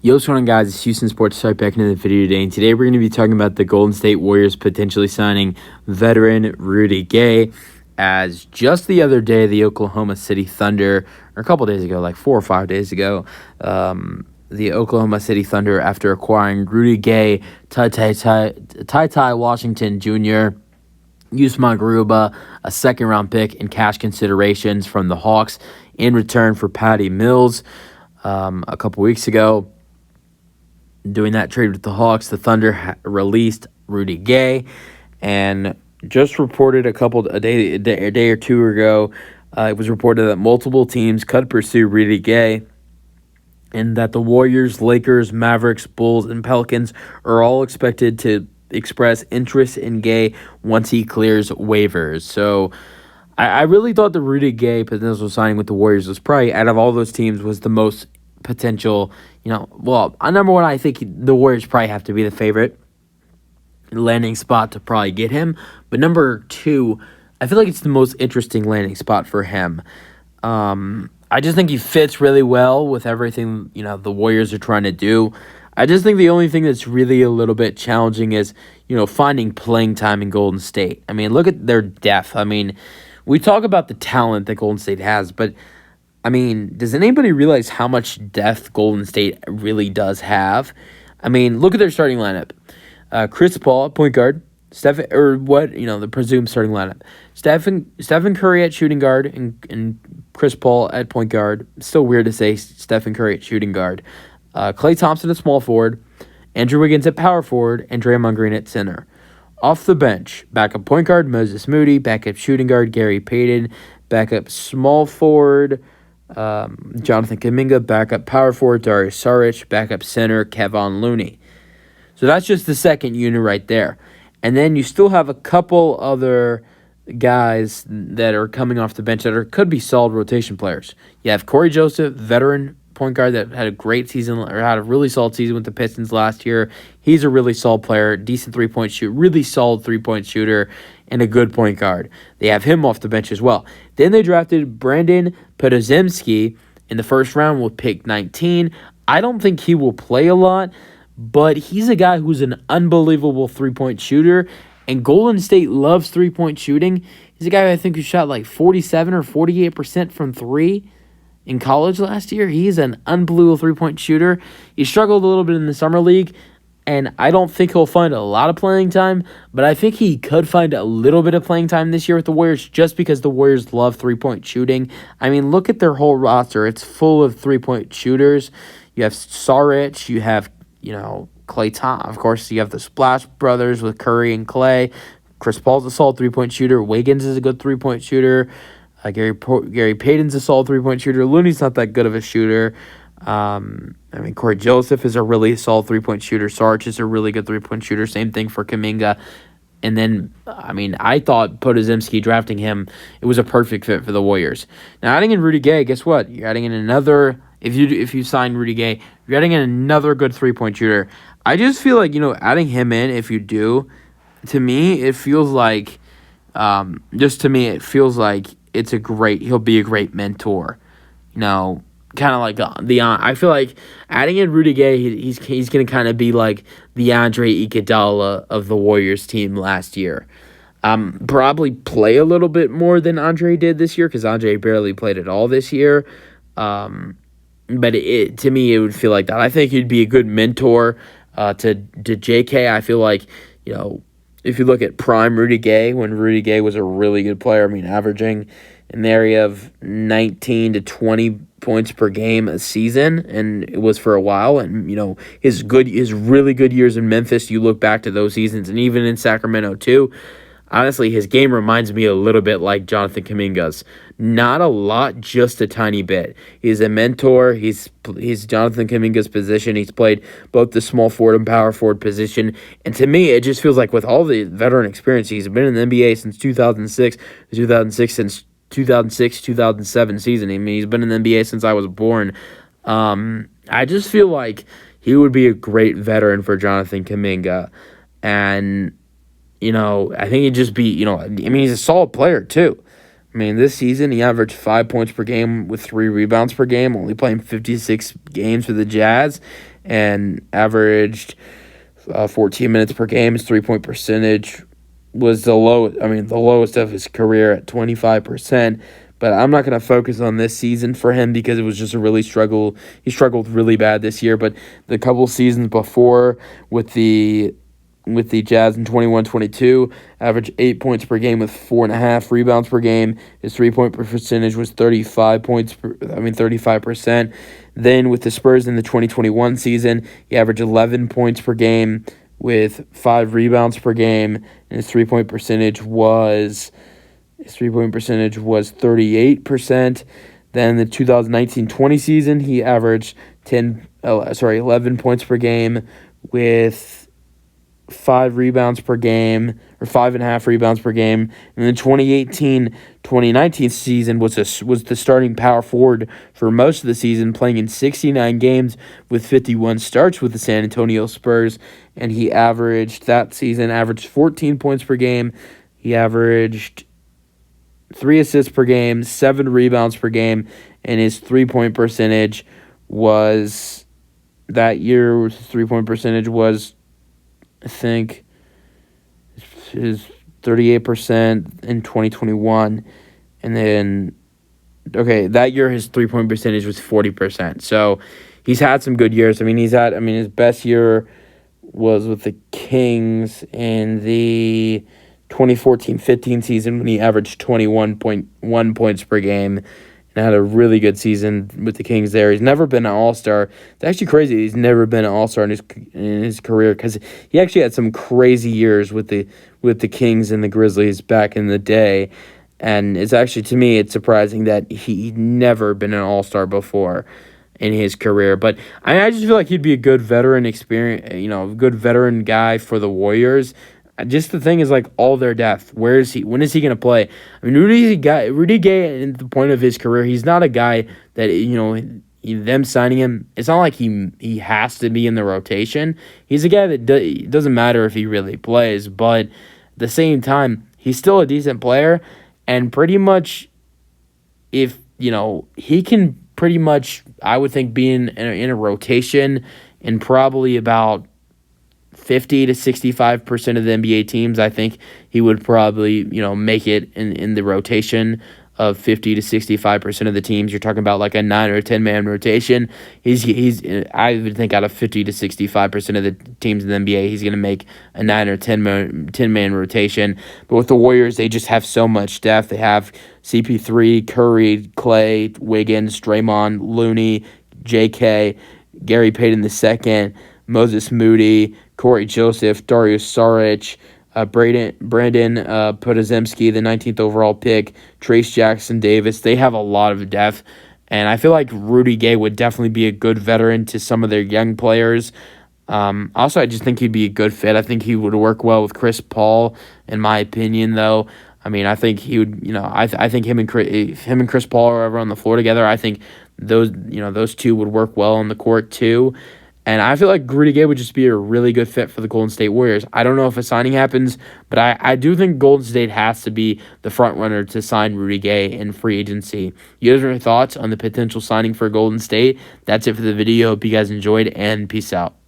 Yo, what's going on, guys? It's Houston Sports. Start back into the video today, and today we're going to be talking about the Golden State Warriors potentially signing veteran Rudy Gay. As just the other day, the Oklahoma City Thunder, or a couple days ago, like 4 or 5 days ago, the Oklahoma City Thunder, after acquiring Rudy Gay, Ty Washington Jr., Usman Garuba, a second-round pick, and cash considerations from the Hawks in return for Patty Mills a couple weeks ago. Doing that trade with the Hawks, the Thunder released Rudy Gay, and just reported a day or two ago, it was reported that multiple teams could pursue Rudy Gay, and that the Warriors, Lakers, Mavericks, Bulls, and Pelicans are all expected to express interest in Gay once he clears waivers. So I really thought the Rudy Gay potential signing with the Warriors was probably, out of all those teams, was the most potential, number one, I think the Warriors probably have to be the favorite landing spot to probably get him. But number two, I feel like it's the most interesting landing spot for him. I just think he fits really well with everything, the Warriors are trying to do. I just think the only thing that's really a little bit challenging is, finding playing time in Golden State. I mean, look at their depth. I mean, we talk about the talent that Golden State has, but does anybody realize how much depth Golden State really does have? Look at their starting lineup. Chris Paul at point guard. The presumed starting lineup. Stephen Curry at shooting guard and Chris Paul at point guard. Still weird to say Stephen Curry at shooting guard. Klay Thompson at small forward. Andrew Wiggins at power forward. And Draymond Green at center. Off the bench, backup point guard Moses Moody. Backup shooting guard Gary Payton. Backup small forward Jonathan Kuminga, backup power forward Darius Saric, backup center Kevon Looney. So that's just the second unit right there. And then you still have a couple other guys that are coming off the bench that could be solid rotation players. You have Corey Joseph, veteran point guard that had a great season, or had a really solid season with the Pistons last year. He's a really solid player, decent three-point shooter, really solid three-point shooter, and a good point guard. They have him off the bench as well. Then they drafted Brandon Podziemski in the first round with pick 19. I don't think he will play a lot, but he's a guy who's an unbelievable three-point shooter, and Golden State loves three-point shooting. He's a guy I think who shot like 47 or 48% from three in college last year. He's an unbelievable three-point shooter. He struggled a little bit in the summer league, and I don't think he'll find a lot of playing time, but I think he could find a little bit of playing time this year with the Warriors just because the Warriors love three-point shooting. Look at their whole roster. It's full of three-point shooters. You have Saric, you have, Klay Thompson. Of course, you have the Splash Brothers with Curry and Klay. Chris Paul's a solid three-point shooter. Wiggins is a good three-point shooter. Gary Payton's a solid three-point shooter. Looney's not that good of a shooter. Corey Joseph is a really solid three-point shooter. Sarge is a really good three-point shooter. Same thing for Kuminga. And then, I thought Podziemski, drafting him, it was a perfect fit for the Warriors. Now, adding in Rudy Gay, guess what? You're adding in another. If you sign Rudy Gay, you're adding in another good three-point shooter. I just feel like, adding him in, if you do, to me, it feels like, he'll be a great mentor. Kind of like I feel like adding in Rudy Gay, he's going to kind of be like the Andre Iguodala of the Warriors team last year. Probably play a little bit more than Andre did this year because Andre barely played at all this year. But to me, it would feel like that. I think he'd be a good mentor to JK. I feel like, if you look at prime Rudy Gay, when Rudy Gay was a really good player, averaging in the area of 19 to 20 points per game a season, and it was for a while. And his really good years in Memphis, you look back to those seasons, and even in Sacramento too. Honestly, his game reminds me a little bit like Jonathan Kuminga's. Not a lot, just a tiny bit. He's a mentor. He's Jonathan Kuminga's position. He's played both the small forward and power forward position. And to me, it just feels like with all the veteran experience, he's been in the NBA since 2006 since 2007 season. He's been in the NBA since I was born. I just feel like he would be a great veteran for Jonathan Kuminga. And I think he'd just be, he's a solid player too. This season he averaged 5 points per game with 3 rebounds per game, only playing 56 games for the Jazz. and averaged 14 minutes per game. His 3-point percentage was the lowest of his career at 25%. But I'm not going to focus on this season for him because it was just a really struggle. He struggled really bad this year. But the couple seasons before with the Jazz in 21-22, averaged 8 points per game with 4.5 rebounds per game. His 3-point percentage was 35%. Then with the Spurs in the 2021 season, he averaged 11 points per game with 5 rebounds per game, and his 3-point percentage was 38%. Then the 2019-20 season, he averaged 11 points per game with 5 rebounds per game, or 5.5 rebounds per game. And the 2018-2019 season was the starting power forward for most of the season, playing in 69 games with 51 starts with the San Antonio Spurs. And he averaged 14 points per game. He averaged 3 assists per game, 7 rebounds per game, and his 3-point percentage was that year. His 3-point percentage was, I think, his 38% in 2021, and then that year his 3-point percentage was 40%. So he's had some good years. His best year was with the Kings in the 2014-15 season when he averaged 21.1 points per game and had a really good season with the Kings there. He's never been an All-Star. It's actually crazy he's never been an All-Star in his career because he actually had some crazy years with the Kings and the Grizzlies back in the day. And it's actually, to me, it's surprising that he'd never been an All-Star before in his career. But I just feel like he'd be a good veteran good veteran guy for the Warriors. Just the thing is, like, all their depth. Where is he? When is he going to play? I mean, Rudy Gay, at the point of his career, he's not a guy that, them signing him, it's not like he has to be in the rotation. He's a guy that it doesn't matter if he really plays, but at the same time, he's still a decent player, and pretty much if, he can pretty much, I would think, be in a rotation in probably about 50 to 65% of the NBA teams. I think he would probably, make it in the rotation of 50 to 65% of the teams. You're talking about like a 9 or 10 man rotation. I would think out of 50 to 65% of the teams in the NBA, he's going to make a 9 or 10 man rotation. But with the Warriors, they just have so much depth. They have CP3, Curry, Clay, Wiggins, Draymond, Looney, JK, Gary Payton II, Moses Moody, Corey Joseph, Darius Saric, Brandon Podziemski, the 19th overall pick, Trace Jackson Davis. They have a lot of depth, and I feel like Rudy Gay would definitely be a good veteran to some of their young players. Also, I just think he'd be a good fit. I think he would work well with Chris Paul, in my opinion, though. I think he would, I think him and Chris Paul are ever on the floor together. I think those two would work well on the court too. And I feel like Rudy Gay would just be a really good fit for the Golden State Warriors. I don't know if a signing happens, but I do think Golden State has to be the front runner to sign Rudy Gay in free agency. You guys have any thoughts on the potential signing for Golden State? That's it for the video. Hope you guys enjoyed, and peace out.